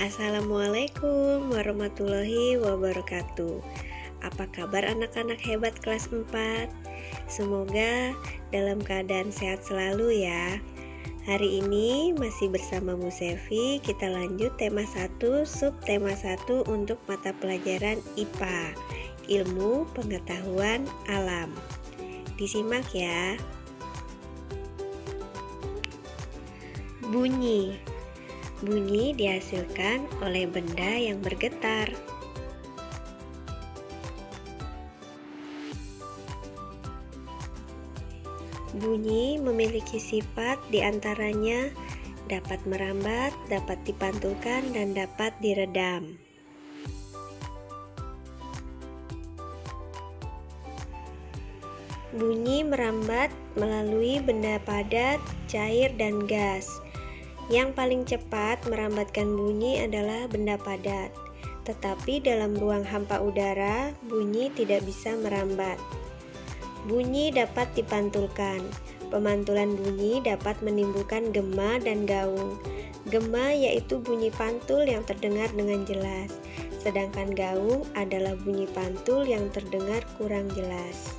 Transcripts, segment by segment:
Assalamualaikum warahmatullahi wabarakatuh. Apa kabar anak-anak hebat kelas 4? Semoga dalam keadaan sehat selalu ya. Hari ini masih bersama Bu Sevi, kita lanjut tema 1, subtema 1 untuk mata pelajaran IPA, Ilmu Pengetahuan Alam. Disimak ya. Bunyi. Bunyi dihasilkan oleh benda yang bergetar. Bunyi memiliki sifat diantaranya dapat merambat, dapat dipantulkan, dan dapat diredam. Bunyi merambat melalui benda padat, cair, dan gas. Yang paling cepat merambatkan bunyi adalah benda padat, tetapi dalam ruang hampa udara, bunyi tidak bisa merambat. Bunyi dapat dipantulkan. Pemantulan bunyi dapat menimbulkan gema dan gaung. Gema yaitu bunyi pantul yang terdengar dengan jelas, sedangkan gaung adalah bunyi pantul yang terdengar kurang jelas.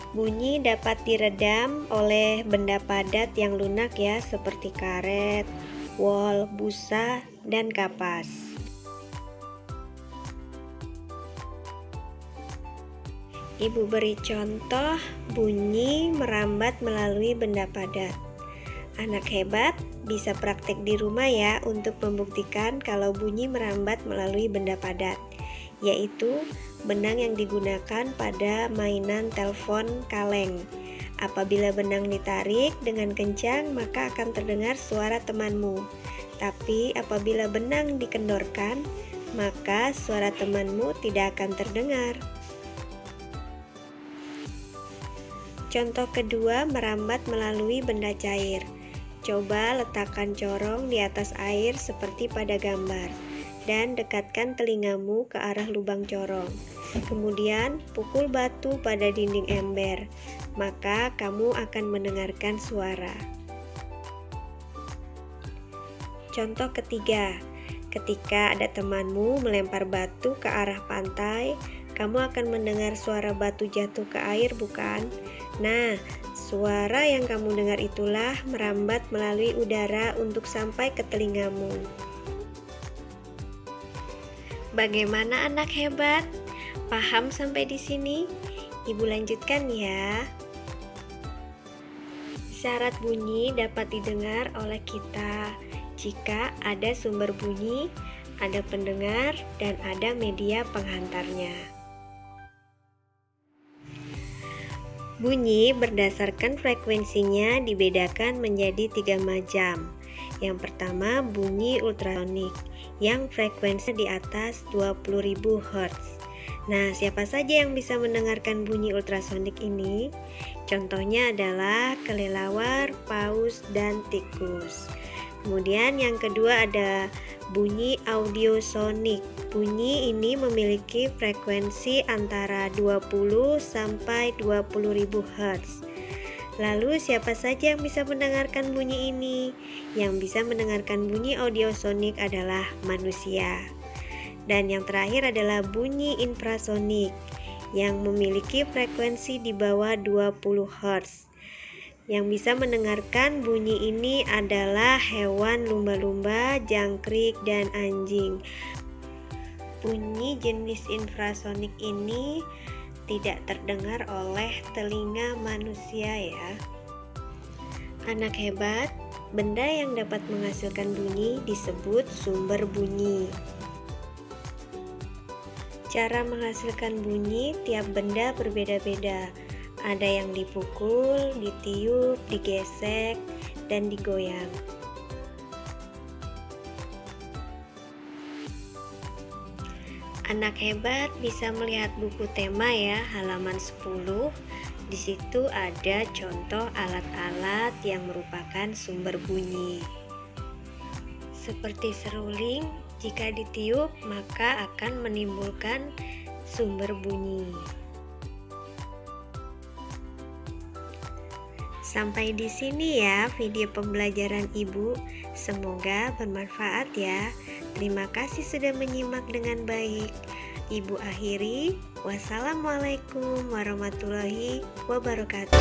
Bunyi dapat diredam oleh benda padat yang lunak ya, seperti karet, wol, busa, dan kapas. Ibu beri contoh bunyi merambat melalui benda padat. Anak hebat bisa praktek di rumah ya untuk membuktikan kalau bunyi merambat melalui benda padat, yaitu benang yang digunakan pada mainan telepon kaleng. Apabila benang ditarik dengan kencang, maka akan terdengar suara temanmu. Tapi apabila benang dikendorkan, maka suara temanmu tidak akan terdengar. Contoh kedua, merambat melalui benda cair. Coba letakkan corong di atas air seperti pada gambar, dan dekatkan telingamu ke arah lubang corong. Kemudian pukul batu pada dinding ember, maka kamu akan mendengarkan suara. Contoh ketiga, ketika ada temanmu melempar batu ke arah pantai, kamu akan mendengar suara batu jatuh ke air, bukan? Nah, suara yang kamu dengar itulah merambat melalui udara untuk sampai ke telingamu. Bagaimana anak hebat? Paham sampai di sini? Ibu lanjutkan ya. Syarat bunyi dapat didengar oleh kita jika ada sumber bunyi, ada pendengar, dan ada media penghantarnya. Bunyi berdasarkan frekuensinya dibedakan menjadi 3 macam. Yang pertama, bunyi ultrasonik yang frekuensinya di atas 20.000 Hz. Nah, siapa saja yang bisa mendengarkan bunyi ultrasonik ini? Contohnya adalah kelelawar, paus, dan tikus. Kemudian yang kedua ada bunyi audiosonik. Bunyi ini memiliki frekuensi antara 20 sampai 20.000 Hz. Lalu siapa saja yang bisa mendengarkan bunyi ini? Yang bisa mendengarkan bunyi audiosonik adalah manusia. Dan yang terakhir adalah bunyi infrasonik yang memiliki frekuensi di bawah 20 Hz. Yang bisa mendengarkan bunyi ini adalah hewan lumba-lumba, jangkrik, dan anjing. Bunyi jenis infrasonik ini tidak terdengar oleh telinga manusia ya. Anak hebat, benda yang dapat menghasilkan bunyi disebut sumber bunyi. Cara menghasilkan bunyi tiap benda berbeda-beda. Ada yang dipukul, ditiup, digesek, dan digoyang. Anak hebat bisa melihat buku tema ya, halaman 10. Di situ ada contoh alat-alat yang merupakan sumber bunyi. Seperti seruling, jika ditiup maka akan menimbulkan sumber bunyi. Sampai di sini ya video pembelajaran Ibu. Semoga bermanfaat ya. Terima kasih sudah menyimak dengan baik. Ibu akhiri. Wassalamualaikum warahmatullahi wabarakatuh.